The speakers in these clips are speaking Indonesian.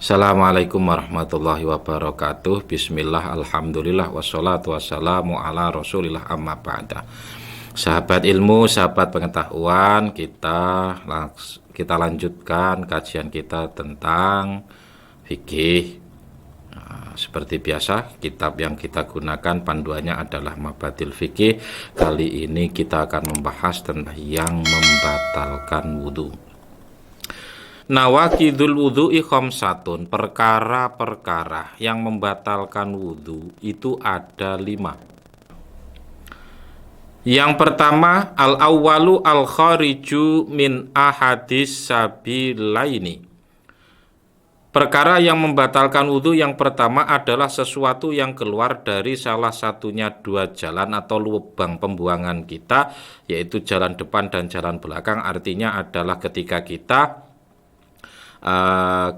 Assalamualaikum warahmatullahi wabarakatuh. Bismillah, alhamdulillah, wassalatu wassalamu ala rasulillah, amma ba'da. Sahabat ilmu, sahabat pengetahuan, kita lanjutkan kajian kita tentang fikih. Seperti biasa, kitab yang kita gunakan panduannya adalah Mabadil Fikih. Kali ini kita akan membahas tentang yang membatalkan wudhu. Nawakidul wudhu'i khamsatun, perkara-perkara yang membatalkan wudhu itu ada 5. Yang pertama, al-awwalu al-khariju min ahadis sabilaini. Perkara yang membatalkan wudhu yang pertama adalah sesuatu yang keluar dari salah satunya 2 jalan atau lubang pembuangan kita, yaitu jalan depan dan jalan belakang. Artinya adalah ketika kita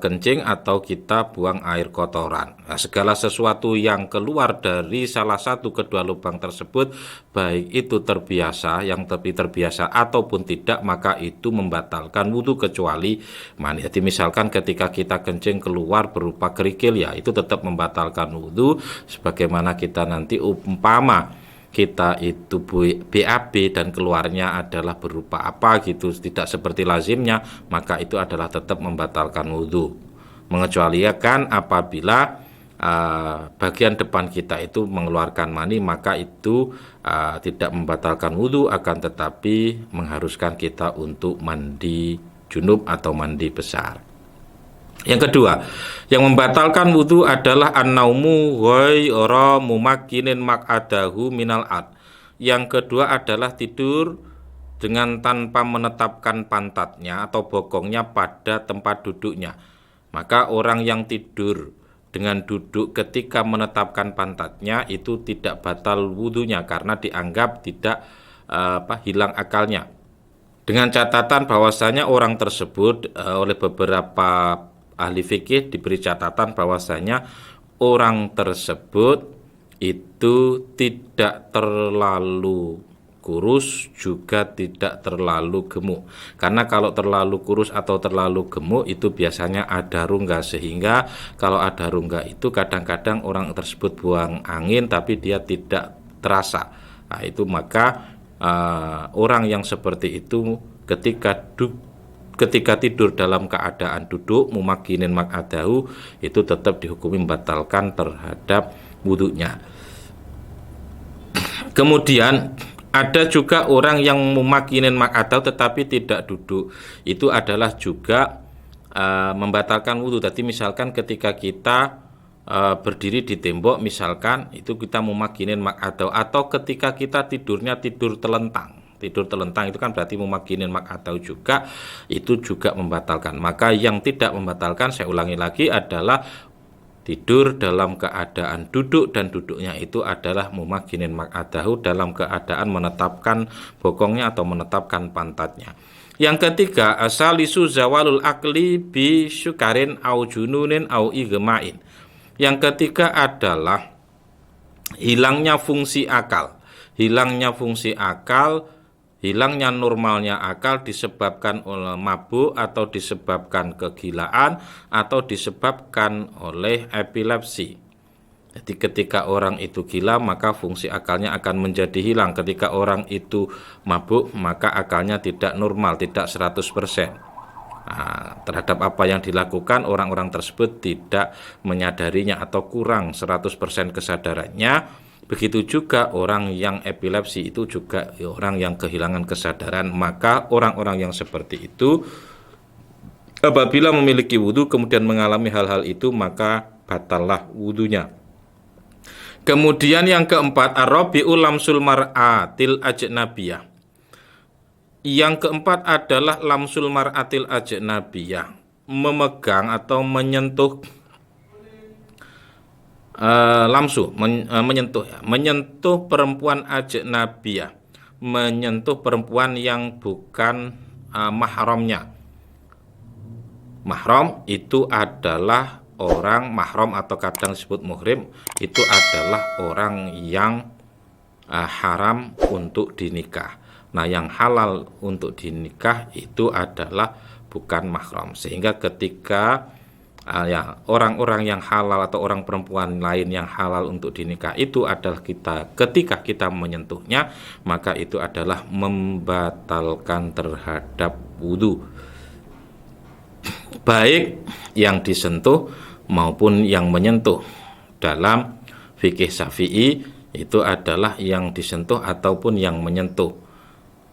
kencing atau kita buang air kotoran. Nah, segala sesuatu yang keluar dari salah satu kedua lubang tersebut, baik itu terbiasa, yang terbiasa ataupun tidak, maka itu membatalkan wudhu kecuali mani. Jadi misalkan ketika kita kencing keluar berupa kerikil, ya itu tetap membatalkan wudhu. Sebagaimana kita nanti umpama kita itu BAB dan keluarnya adalah berupa apa gitu, tidak seperti lazimnya, maka itu adalah tetap membatalkan wudhu. Mengecualikan apabila bagian depan kita itu mengeluarkan mani, maka itu tidak membatalkan wudhu, akan tetapi mengharuskan kita untuk mandi junub atau mandi besar. Yang kedua, yang membatalkan wudhu adalah an-naumu ghairu mumakkinin maq'adahu minal ard. Yang kedua adalah tidur dengan tanpa menetapkan pantatnya atau bokongnya pada tempat duduknya. Maka orang yang tidur dengan duduk ketika menetapkan pantatnya itu tidak batal wudhunya karena dianggap tidak hilang akalnya. Dengan catatan bahwasanya orang tersebut oleh beberapa ahli fikih diberi catatan bahwasanya orang tersebut itu tidak terlalu kurus juga tidak terlalu gemuk. Karena kalau terlalu kurus atau terlalu gemuk itu biasanya ada rongga, sehingga kalau ada rongga itu kadang-kadang orang tersebut buang angin tapi dia tidak terasa. Nah, itu maka orang yang seperti itu ketika tidur dalam keadaan duduk mumakinin maq'adahu itu tetap dihukumi membatalkan terhadap wudhunya. Kemudian ada juga orang yang mumakinin maq'adahu tetapi tidak duduk, itu adalah juga membatalkan wudhu. Tadi misalkan ketika kita berdiri di tembok, misalkan itu kita mumakinin maq'adahu, atau ketika kita tidurnya tidur telentang. Tidur telentang itu kan berarti mumakinin maq'adahu juga, itu juga membatalkan. Maka yang tidak membatalkan, saya ulangi lagi, adalah tidur dalam keadaan duduk dan duduknya itu adalah mumakinin maq'adahu dalam keadaan menetapkan bokongnya atau menetapkan pantatnya. Yang ketiga, asalisu zawalul akli bi syukarin au jununin au igmain. Yang ketiga adalah hilangnya fungsi akal. Hilangnya normalnya akal disebabkan oleh mabuk atau disebabkan kegilaan atau disebabkan oleh epilepsi. Jadi ketika orang itu gila maka fungsi akalnya akan menjadi hilang. Ketika orang itu mabuk maka akalnya tidak normal, tidak 100%. Nah, terhadap apa yang dilakukan orang-orang tersebut tidak menyadarinya atau kurang 100% kesadarannya. Begitu juga orang yang epilepsi itu juga orang yang kehilangan kesadaran. Maka orang-orang yang seperti itu apabila memiliki wudhu kemudian mengalami hal-hal itu maka batallah wudhunya. Kemudian yang keempat, ar-rabi'u lamsul mar'atil ajnabiyah. Yang keempat adalah lamsul mar'atil ajnabiyah, memegang atau menyentuh menyentuh perempuan ajnabiyah, menyentuh perempuan yang bukan mahramnya. Mahram itu adalah orang mahram atau kadang disebut muhrim, itu adalah orang yang haram untuk dinikah. Nah, yang halal untuk dinikah itu adalah bukan mahram. Sehingga ketika ya orang-orang yang halal atau orang perempuan lain yang halal untuk dinikah itu adalah ketika kita menyentuhnya, maka itu adalah membatalkan terhadap wudhu, baik yang disentuh maupun yang menyentuh. Dalam fikih Syafi'i itu adalah yang disentuh ataupun yang menyentuh.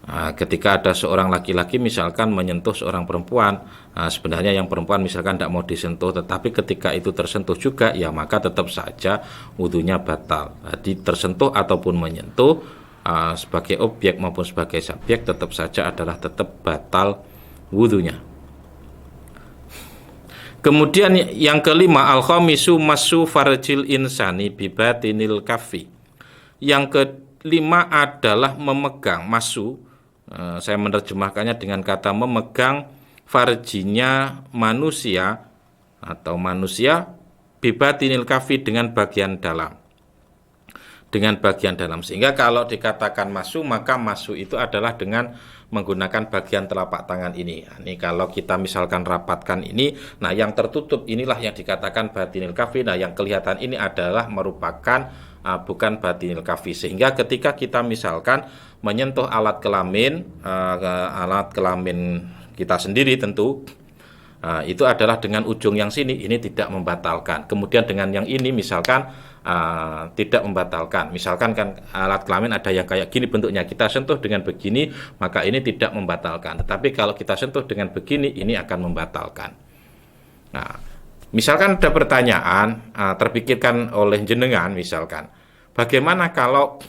Ketika ada seorang laki-laki misalkan menyentuh seorang perempuan, sebenarnya yang perempuan misalkan tidak mau disentuh, tetapi ketika itu tersentuh juga, ya maka tetap saja wudhunya batal. Jadi tersentuh ataupun menyentuh, sebagai objek maupun sebagai subjek, tetap saja adalah tetap batal wudhunya. Kemudian yang kelima, al-khamisu masu farjil insani bibatinil kafi. Yang kelima adalah memegang masu. Saya menerjemahkannya dengan kata memegang farjinya manusia atau manusia bibatinil kafi dengan bagian dalam. Sehingga kalau dikatakan masu, maka masu itu adalah dengan menggunakan bagian telapak tangan ini. Ini kalau kita misalkan rapatkan ini, nah yang tertutup inilah yang dikatakan batinil kafi. Nah yang kelihatan ini adalah merupakan bukan batinil kafi. Sehingga ketika kita misalkan menyentuh alat kelamin kita sendiri tentu, itu adalah dengan ujung yang sini, ini tidak membatalkan. Kemudian dengan yang ini misalkan tidak membatalkan. Misalkan kan alat kelamin ada yang kayak gini bentuknya, kita sentuh dengan begini, maka ini tidak membatalkan. Tetapi kalau kita sentuh dengan begini, ini akan membatalkan. Nah, misalkan ada pertanyaan terpikirkan oleh jenengan, misalkan bagaimana kalau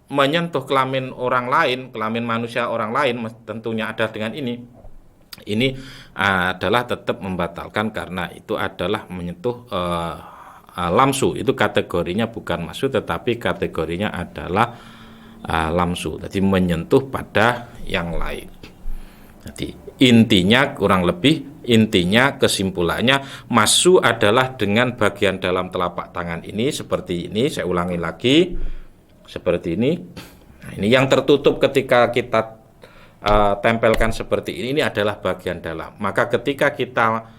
menyentuh kelamin orang lain, kelamin manusia orang lain, tentunya ada dengan ini adalah tetap membatalkan karena itu adalah menyentuh lamsu. Itu kategorinya bukan masu, tetapi kategorinya adalah lamsu. Jadi menyentuh pada yang lain. Jadi intinya kurang lebih, kesimpulannya masu adalah dengan bagian dalam telapak tangan ini seperti ini. Saya ulangi lagi, seperti ini. Nah, ini yang tertutup ketika kita tempelkan seperti ini adalah bagian dalam. Maka ketika kita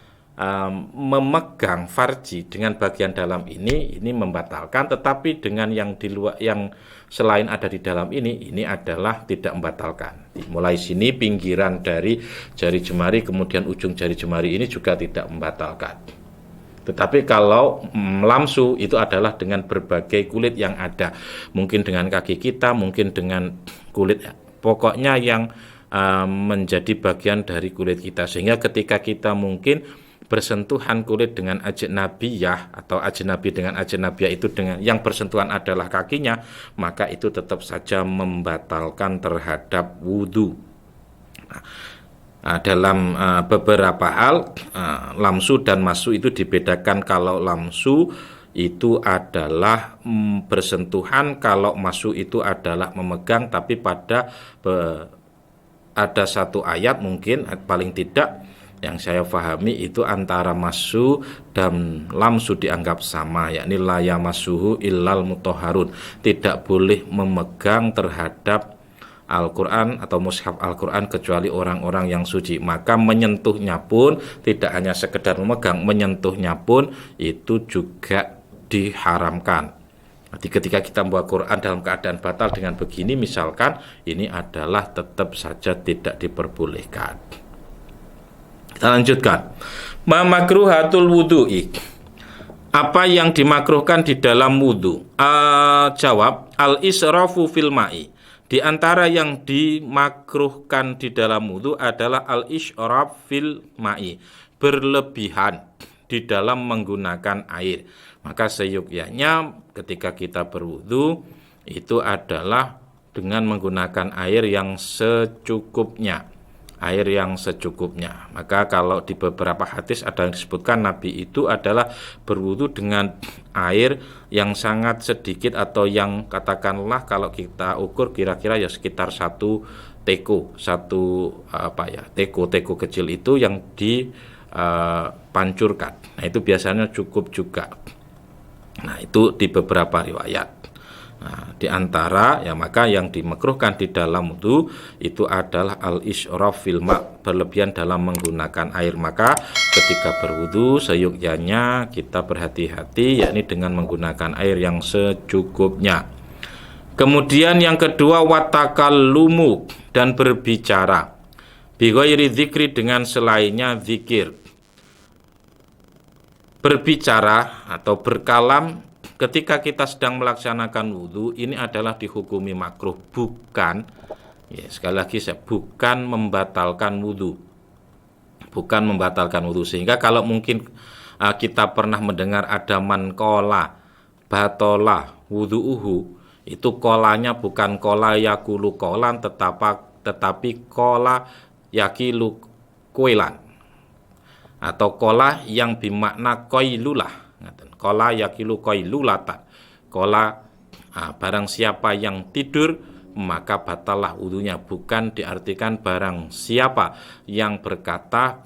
memegang farji dengan bagian dalam ini membatalkan, tetapi dengan yang di luar, yang selain ada di dalam ini adalah tidak membatalkan. Mulai sini pinggiran dari jari jemari kemudian ujung jari jemari ini juga tidak membatalkan. Tetapi kalau lamsu itu adalah dengan berbagai kulit yang ada, mungkin dengan kaki kita, mungkin dengan kulit, pokoknya yang menjadi bagian dari kulit kita, sehingga ketika kita mungkin bersentuhan kulit dengan ajnabiyah atau ajnabi dengan ajnabiyah itu dengan yang bersentuhan adalah kakinya, maka itu tetap saja membatalkan terhadap wudhu. Dalam beberapa hal lamsu dan masu itu dibedakan. Kalau lamsu itu adalah bersentuhan, kalau masu itu adalah memegang, tapi ada satu ayat mungkin paling tidak yang saya pahami itu antara masu dan lamsu dianggap sama, yakni la yamassuhu illal mutahharun, tidak boleh memegang terhadap Al-Quran atau mushaf Al-Quran kecuali orang-orang yang suci. Maka menyentuhnya pun tidak hanya sekedar memegang, menyentuhnya pun itu juga diharamkan. Jadi ketika kita membawa Quran dalam keadaan batal dengan begini misalkan, ini adalah tetap saja tidak diperbolehkan. Kita lanjutkan. Ma makruhatul wudu'i. Apa yang dimakruhkan di dalam wudu? Jawab, al-israfu fil ma'i. Di antara yang dimakruhkan di dalam wudu adalah al-israf fil ma'i, berlebihan di dalam menggunakan air. Maka seyogyanya ketika kita berwudu itu adalah dengan menggunakan air yang secukupnya. Maka kalau di beberapa hadis ada yang disebutkan Nabi itu adalah berwudu dengan air yang sangat sedikit, atau yang katakanlah kalau kita ukur kira-kira ya sekitar teko kecil itu yang dipancurkan. Nah itu biasanya cukup juga. Nah itu di beberapa riwayat. Nah, di antara maka yang dimakruhkan di dalam wudu itu adalah al-israf fil ma', berlebihan dalam menggunakan air. Maka ketika berwudu seyogyanya kita berhati-hati, yakni dengan menggunakan air yang secukupnya. Kemudian yang kedua, watakallumu, dan berbicara bighairi dzikri, dengan selainnya zikir. Berbicara atau berkalam ketika kita sedang melaksanakan wudu ini adalah dihukumi makruh, bukan, ya sekali lagi bukan membatalkan wudu. Bukan membatalkan wudu. Sehingga kalau mungkin kita pernah mendengar ada man kola batola wudu'uhu, itu kolanya bukan kola yakulu kolan, tetapi kola yakilu kuilan, atau kola yang bermakna koilulah. Kola yakilu koilulatan, kola barang siapa yang tidur maka batalah wudunya, bukan diartikan barang siapa yang berkata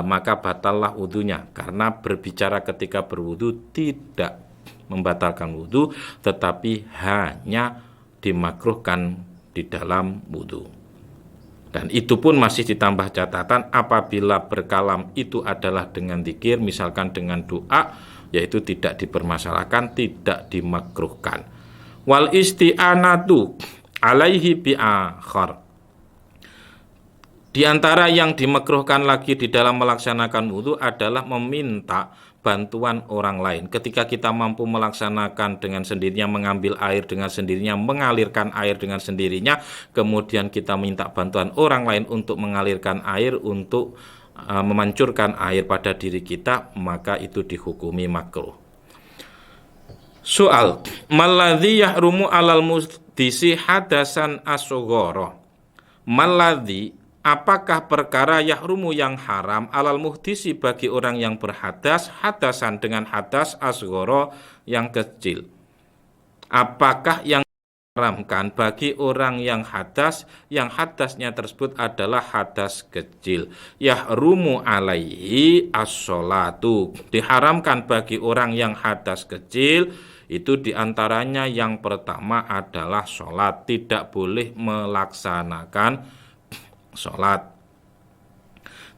maka batallah wudunya, karena berbicara ketika berwudu tidak membatalkan wudu, tetapi hanya dimakruhkan di dalam wudu. Dan itu pun masih ditambah catatan apabila berkalam itu adalah dengan zikir, misalkan dengan doa, yaitu tidak dipermasalahkan, tidak dimakruhkan. Wal isti'anatu alaihi bi'akhar. Di antara yang dimakruhkan lagi di dalam melaksanakan wudu adalah meminta bantuan orang lain. Ketika kita mampu melaksanakan dengan sendirinya, mengambil air dengan sendirinya, mengalirkan air dengan sendirinya, kemudian kita minta bantuan orang lain untuk mengalirkan air, untuk memancurkan air pada diri kita, maka itu dihukumi makruh. Soal, maladhi yahrumu alal muhdisi hadasan asghara. Maladhi, apakah perkara yahrumu yang haram alal muhdisi bagi orang yang berhadas, hadasan dengan hadas asghara yang kecil. Apakah yang diharamkan bagi orang yang hadasnya tersebut adalah hadas kecil. Yahrumu alaihi as-sholatu, diharamkan bagi orang yang hadas kecil itu diantaranya yang pertama adalah sholat, tidak boleh melaksanakan sholat,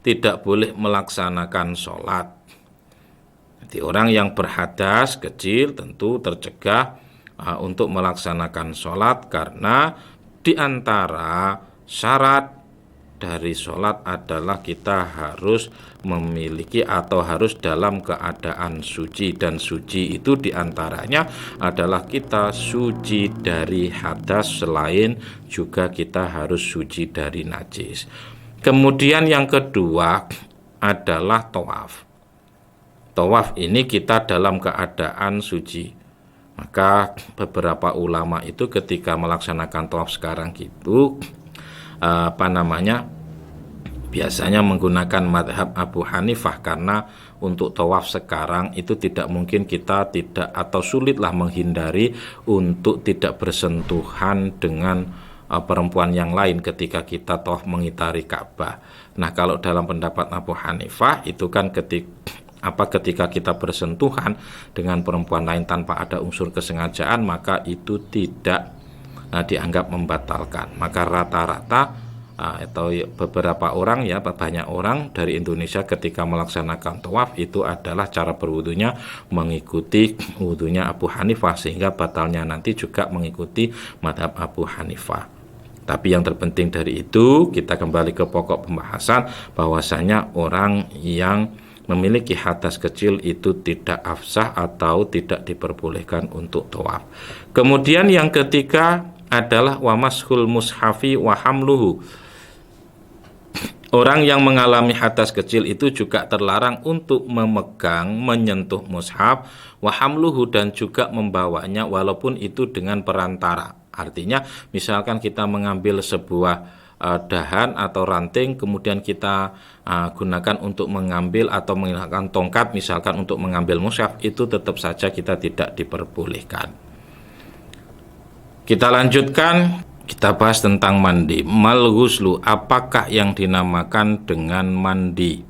tidak boleh melaksanakan sholat. Jadi orang yang berhadas kecil tentu tercegah untuk melaksanakan sholat, karena diantara syarat dari sholat adalah kita harus memiliki atau harus dalam keadaan suci, dan suci itu diantaranya adalah kita suci dari hadas, selain juga kita harus suci dari najis. Kemudian yang kedua adalah tawaf. Tawaf ini kita dalam keadaan suci. Maka beberapa ulama itu ketika melaksanakan tawaf sekarang gitu biasanya menggunakan madhab Abu Hanifah, karena untuk tawaf sekarang itu tidak mungkin kita tidak atau sulitlah menghindari untuk tidak bersentuhan dengan perempuan yang lain ketika kita tawaf mengitari Ka'bah. Nah, kalau dalam pendapat Abu Hanifah itu kan ketika kita bersentuhan dengan perempuan lain tanpa ada unsur kesengajaan, maka itu tidak dianggap membatalkan. Maka rata-rata atau beberapa orang, ya banyak orang dari Indonesia ketika melaksanakan tawaf itu adalah cara berwudunya mengikuti wudunya Abu Hanifah, sehingga batalnya nanti juga mengikuti madhab Abu Hanifah. Tapi yang terpenting dari itu, kita kembali ke pokok pembahasan bahwasanya orang yang memiliki hadas kecil itu tidak afsah atau tidak diperbolehkan untuk tawaf. Kemudian yang ketiga adalah wamashul mushafi wa hamluhu. Orang yang mengalami hadas kecil itu juga terlarang untuk memegang, menyentuh mushaf, wa hamluhu, dan juga membawanya walaupun itu dengan perantara. Artinya misalkan kita mengambil sebuah dahan atau ranting, kemudian kita gunakan untuk mengambil atau menggunakan tongkat misalkan untuk mengambil mushaf, itu tetap saja kita tidak diperbolehkan. Kita lanjutkan, kita bahas tentang mandi. Mal ghuslu, apakah yang dinamakan dengan mandi?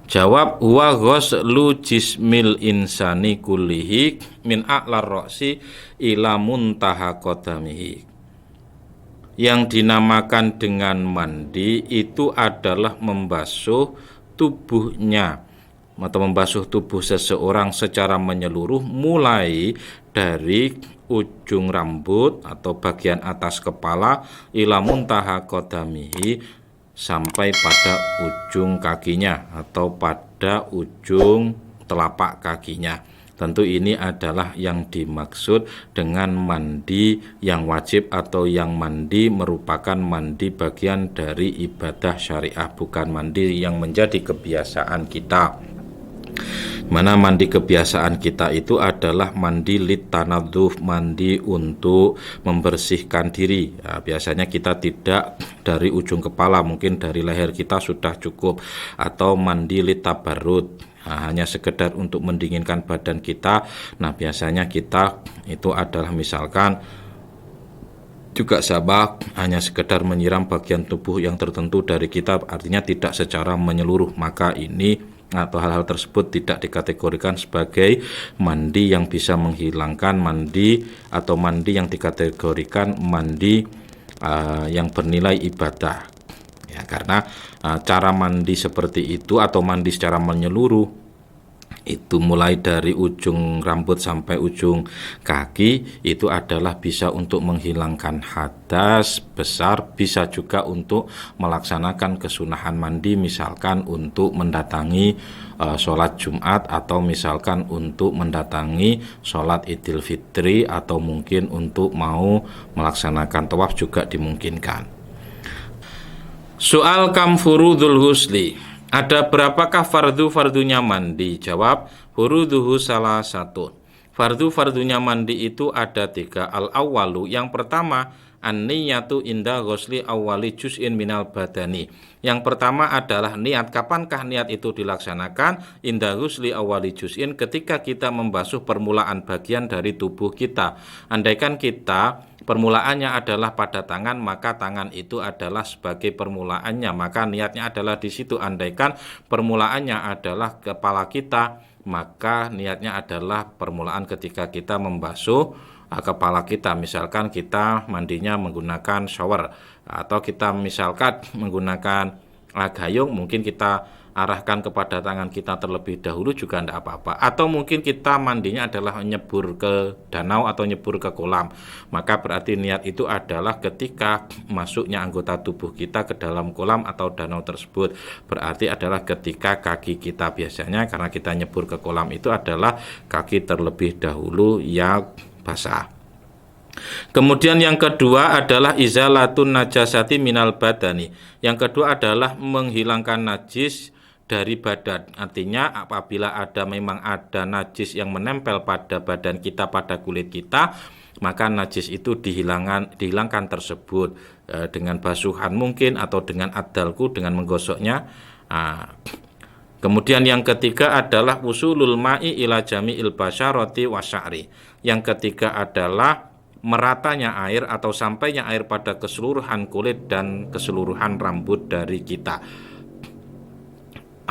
Jawab, huwa ghuslu jismil insani kullihi min a'lar ra'si ila muntaha qadamihi. Yang dinamakan dengan mandi itu adalah membasuh tubuhnya atau membasuh tubuh seseorang secara menyeluruh mulai dari ujung rambut atau bagian atas kepala ila muntaha qadamihi sampai pada ujung kakinya atau pada ujung telapak kakinya. Tentu ini adalah yang dimaksud dengan mandi yang wajib atau yang mandi merupakan mandi bagian dari ibadah syariah, bukan mandi yang menjadi kebiasaan kita. Mana mandi kebiasaan kita itu adalah mandi litanadzuf, mandi untuk membersihkan diri. Biasanya kita tidak dari ujung kepala, mungkin dari leher kita sudah cukup, atau mandi litabarrud, hanya sekedar untuk mendinginkan badan kita. Nah, biasanya kita itu adalah misalkan juga sama, hanya sekedar menyiram bagian tubuh yang tertentu dari kita, artinya tidak secara menyeluruh. Maka ini atau hal-hal tersebut tidak dikategorikan sebagai mandi yang bisa menghilangkan mandi, atau mandi yang dikategorikan mandi yang bernilai ibadah. Ya, karena cara mandi seperti itu atau mandi secara menyeluruh itu mulai dari ujung rambut sampai ujung kaki itu adalah bisa untuk menghilangkan hadas besar, bisa juga untuk melaksanakan kesunahan mandi, misalkan untuk mendatangi sholat Jumat, atau misalkan untuk mendatangi sholat Idul Fitri, atau mungkin untuk mau melaksanakan tawaf juga dimungkinkan. Soal kam furudul husli, ada berapakah fardunya mandi? Jawab, furuduhu salah satu. Fardunya mandi itu ada 3. Al-awwalu, yang pertama, an-niyatu inda ghusli awwali juz'in minal badani. Yang pertama adalah niat. Kapankah niat itu dilaksanakan? Inda ghusli awwali juz'in, ketika kita membasuh permulaan bagian dari tubuh kita. Andaikan kita permulaannya adalah pada tangan, maka tangan itu adalah sebagai permulaannya, maka niatnya adalah di situ. Andaikan permulaannya adalah kepala kita, maka niatnya adalah permulaan ketika kita membasuh kepala kita. Misalkan kita mandinya menggunakan shower, atau kita misalkan menggunakan gayung, mungkin kita arahkan kepada tangan kita terlebih dahulu juga tidak apa-apa. Atau mungkin kita mandinya adalah nyebur ke danau atau nyebur ke kolam, maka berarti niat itu adalah ketika masuknya anggota tubuh kita ke dalam kolam atau danau tersebut. Berarti adalah ketika kaki kita, biasanya karena kita nyebur ke kolam itu adalah kaki terlebih dahulu yang basah. Kemudian yang kedua adalah izalatun najasati minal badani. Yang kedua adalah menghilangkan najis dari badan. Artinya apabila memang ada najis yang menempel pada badan kita, pada kulit kita, maka najis itu dihilangkan tersebut dengan basuhan mungkin, atau dengan adalku, dengan menggosoknya. Kemudian yang ketiga adalah usulul ma'i ila jami'il basyarati wasya'ri. Yang ketiga adalah meratanya air atau sampainya air pada keseluruhan kulit dan keseluruhan rambut dari kita.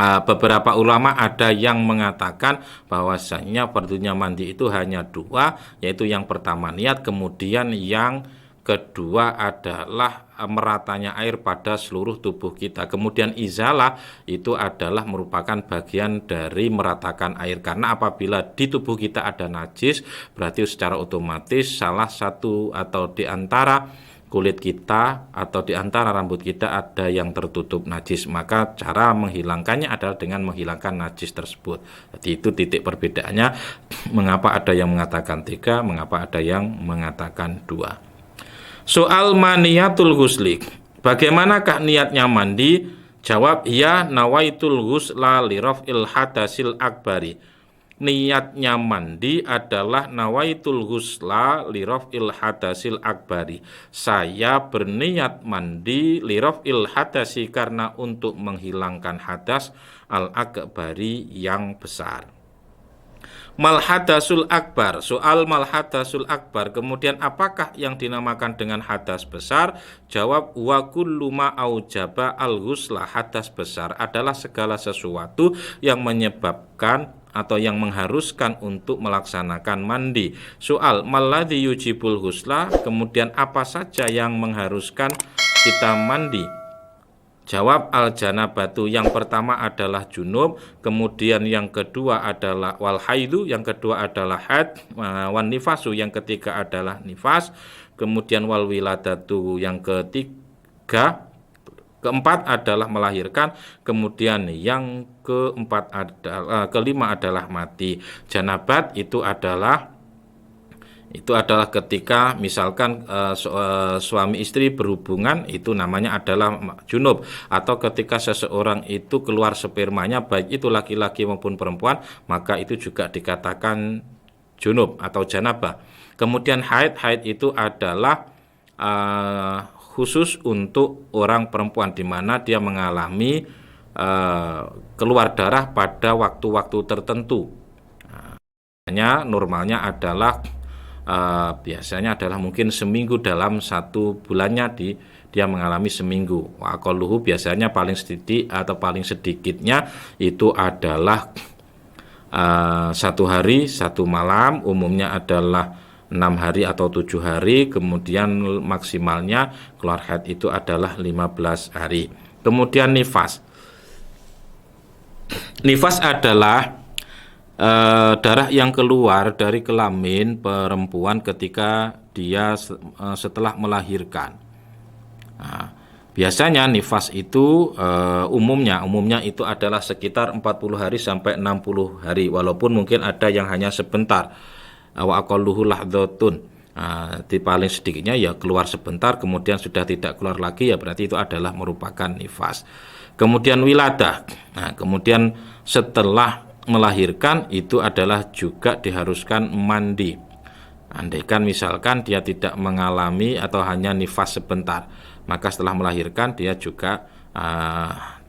Beberapa ulama ada yang mengatakan bahwasanya fardunya mandi itu hanya 2, yaitu yang pertama niat, kemudian yang kedua adalah meratanya air pada seluruh tubuh kita. Kemudian izalah itu adalah merupakan bagian dari meratakan air, karena apabila di tubuh kita ada najis, berarti secara otomatis salah satu atau di antara kulit kita atau di antara rambut kita ada yang tertutup najis, maka cara menghilangkannya adalah dengan menghilangkan najis tersebut. Jadi itu titik perbedaannya, mengapa ada yang mengatakan 3, mengapa ada yang mengatakan 2. Soal maniyatul ghusli, bagaimanakah niatnya mandi? Jawab, ya nawaitul ghusla li raf'il hadasil akbari. Niatnya mandi adalah nawaitul ghusla li raf'il hadasil akbari. Saya berniat mandi li raf'il hadasi, karena untuk menghilangkan hadas al akbari yang besar. Malhadasul akbar, soal malhadasul akbar, kemudian apakah yang dinamakan dengan hadas besar? Jawab, wa kullu ma aujaba al-ghusla. Hadas besar adalah segala sesuatu yang menyebabkan atau yang mengharuskan untuk melaksanakan mandi. Soal malladzi yujibul ghusla, kemudian apa saja yang mengharuskan kita mandi? Jawab al-janabatu, yang pertama adalah junub, kemudian yang kedua adalah wal haidu, yang kedua adalah haid, wan nifasu, yang ketiga adalah nifas, kemudian wal wiladatu, yang ketiga, keempat adalah melahirkan, kemudian yang kelima adalah mati. Janabat itu adalah ketika misalkan suami istri berhubungan, itu namanya adalah junub, atau ketika seseorang itu keluar spermanya baik itu laki-laki maupun perempuan, maka itu juga dikatakan junub atau janabah. Kemudian haid itu adalah khusus untuk orang perempuan, di mana dia mengalami keluar darah pada waktu-waktu tertentu. Normalnya adalah biasanya adalah mungkin seminggu, dalam satu bulannya dia mengalami seminggu. Wa aqalluhu, biasanya paling sedikit atau paling sedikitnya itu adalah 1 hari 1 malam, umumnya adalah 6 hari atau 7 hari, kemudian maksimalnya keluar haid itu adalah 15 hari. Kemudian nifas adalah darah yang keluar dari kelamin perempuan ketika dia setelah melahirkan. Nah, biasanya nifas itu umumnya itu adalah sekitar 40 hari sampai 60 hari, walaupun mungkin ada yang hanya sebentar. Wa aqalluhu lahdhatun. Di paling sedikitnya ya keluar sebentar, kemudian sudah tidak keluar lagi, ya berarti itu adalah merupakan nifas. Kemudian wiladah. Nah, kemudian setelah melahirkan itu adalah juga diharuskan mandi. Andaikan misalkan dia tidak mengalami atau hanya nifas sebentar, maka setelah melahirkan dia juga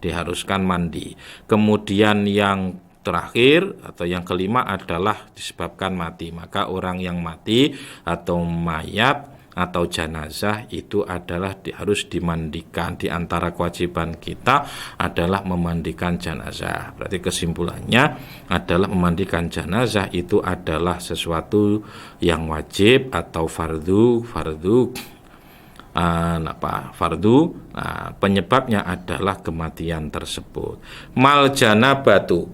diharuskan mandi. Kemudian yang terakhir atau yang kelima adalah disebabkan mati, maka orang yang mati atau mayat atau jenazah itu adalah harus dimandikan. Di antara kewajiban kita adalah memandikan jenazah. Berarti kesimpulannya adalah memandikan jenazah itu adalah sesuatu yang wajib atau fardu. Penyebabnya adalah kematian tersebut. Mal janabatu.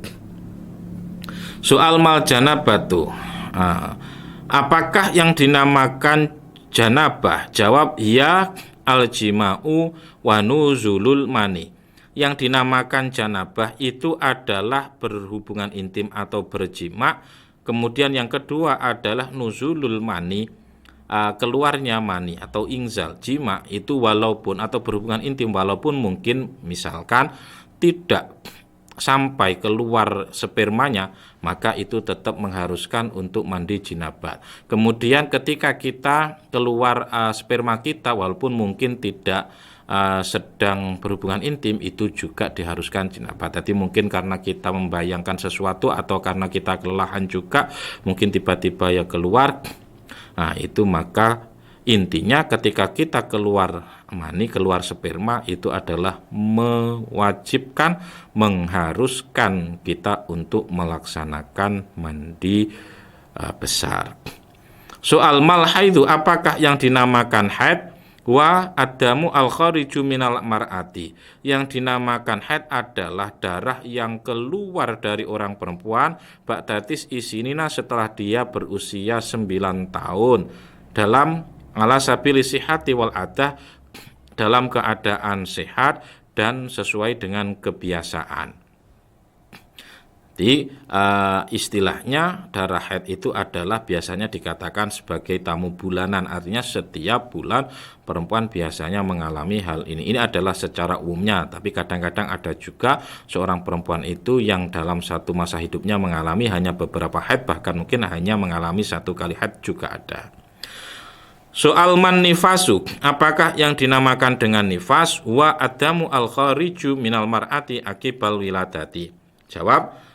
Soal mal janabatu, apakah yang dinamakan janabah? Jawab ya al-jima'u wa nuzulul mani. Yang dinamakan janabah itu adalah berhubungan intim atau berjima. Kemudian yang kedua adalah nuzulul mani, keluarnya mani atau inzal. Jima itu walaupun atau berhubungan intim walaupun mungkin misalkan tidak sampai keluar spermanya, maka itu tetap mengharuskan untuk mandi jinabat. Kemudian ketika kita keluar sperma kita walaupun mungkin tidak sedang berhubungan intim, itu juga diharuskan jinabat. Jadi mungkin karena kita membayangkan sesuatu atau karena kita kelelahan juga, mungkin tiba-tiba ya keluar. Nah, itu maka intinya ketika kita keluar mani, keluar sperma, itu adalah mewajibkan, mengharuskan kita untuk melaksanakan mandi besar. Soal mal haidu, apakah yang dinamakan haid? Wa adamu al-khariju minal mar'ati. Yang dinamakan haid adalah darah yang keluar dari orang perempuan ba'datis isinina, setelah dia berusia 9 tahun, dalam ala sabili sihati wal adah, dalam keadaan sehat dan sesuai dengan kebiasaan. Jadi istilahnya darah haid itu adalah biasanya dikatakan sebagai tamu bulanan, artinya setiap bulan perempuan biasanya mengalami hal ini. Ini adalah secara umumnya, tapi kadang-kadang ada juga seorang perempuan itu yang dalam satu masa hidupnya mengalami hanya beberapa haid, bahkan mungkin hanya mengalami 1 kali haid juga ada. Soal man nifasu, apakah yang dinamakan dengan nifas? Wa adamu al-khariju minal mar'ati akibal wiladati. Jawab,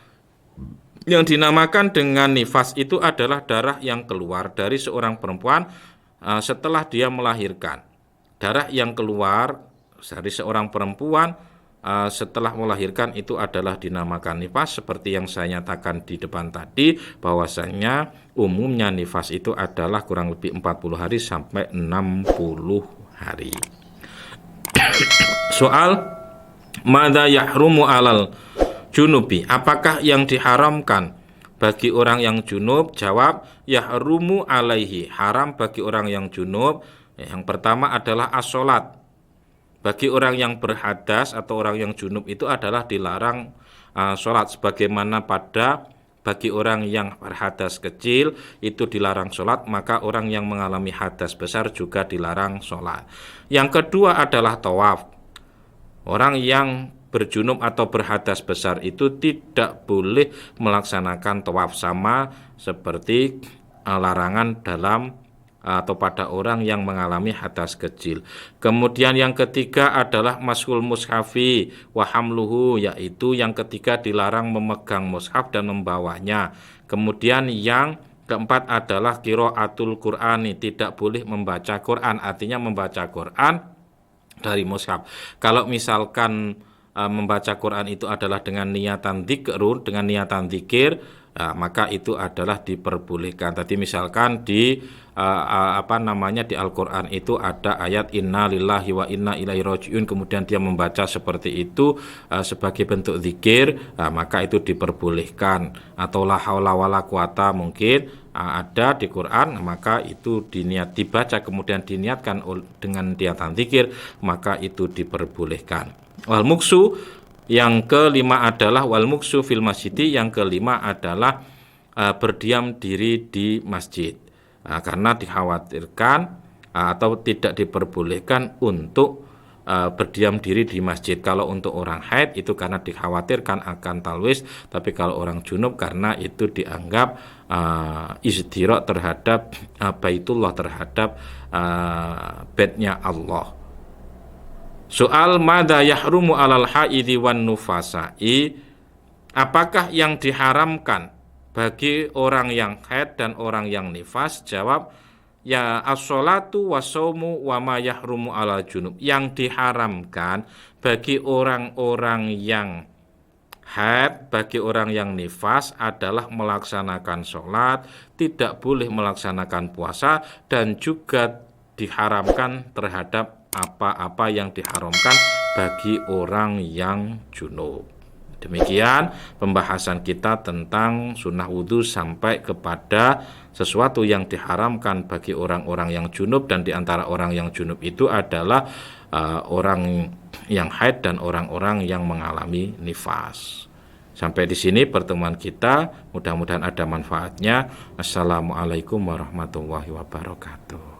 yang dinamakan dengan nifas itu adalah darah yang keluar dari seorang perempuan setelah dia melahirkan. Darah yang keluar dari seorang perempuan setelah melahirkan itu adalah dinamakan nifas, seperti yang saya nyatakan di depan tadi, bahwasanya umumnya nifas itu adalah kurang lebih 40 hari sampai 60 hari. Soal Madza yahrumu alal junubi, apakah yang diharamkan bagi orang yang junub? Jawab, yahrumu alaihi, haram bagi orang yang junub. Yang pertama adalah as-sholat. Bagi orang yang berhadas atau orang yang junub itu adalah dilarang sholat. Sebagaimana bagi orang yang berhadas kecil itu dilarang sholat, maka orang yang mengalami hadas besar juga dilarang sholat. Yang kedua adalah tawaf. Orang yang berjunub atau berhadas besar itu tidak boleh melaksanakan tawaf, sama seperti larangan dalam atau pada orang yang mengalami hadas kecil. Kemudian yang ketiga adalah mashul mushafi wa hamluhu, yaitu yang ketiga dilarang memegang mushaf dan membawanya. Kemudian yang keempat adalah qiraatul Qur'ani, tidak boleh membaca Quran, artinya membaca Quran dari mushaf. Kalau misalkan membaca Quran itu adalah dengan niatan dzikrun, dengan niatan zikir, maka itu adalah diperbolehkan. Tadi misalkan di di Al-Qur'an itu ada ayat inna lillahi wa inna ilaihi rajiun, kemudian dia membaca seperti itu sebagai bentuk zikir, maka itu diperbolehkan. Atau la haula wala quwata mungkin ada di Quran, maka itu dibaca kemudian diniatkan dengan niatan zikir, maka itu diperbolehkan. Wal muksu, yang kelima adalah wal muksu fil masjidi, yang kelima adalah berdiam diri di masjid, karena dikhawatirkan atau tidak diperbolehkan untuk berdiam diri di masjid. Kalau untuk orang haid itu karena dikhawatirkan akan talwis, tapi kalau orang junub karena itu dianggap istirok terhadap baitullah, terhadap baitnya Allah. Soal madza yahrumu alal haidhi wan nufasai, apakah yang diharamkan bagi orang yang haid dan orang yang nifas? Jawab, ya as-sholatu was-shaumu wa ma yahrumu alal junub. Yang diharamkan bagi orang-orang yang haid, bagi orang yang nifas adalah melaksanakan sholat, tidak boleh melaksanakan puasa, dan juga diharamkan terhadap apa-apa yang diharamkan bagi orang yang junub. Demikian pembahasan kita tentang sunnah wudhu sampai kepada sesuatu yang diharamkan bagi orang-orang yang junub, dan diantara orang yang junub itu adalah orang yang haid dan orang-orang yang mengalami nifas. Sampai di sini pertemuan kita, mudah-mudahan ada manfaatnya. Assalamualaikum warahmatullahi wabarakatuh.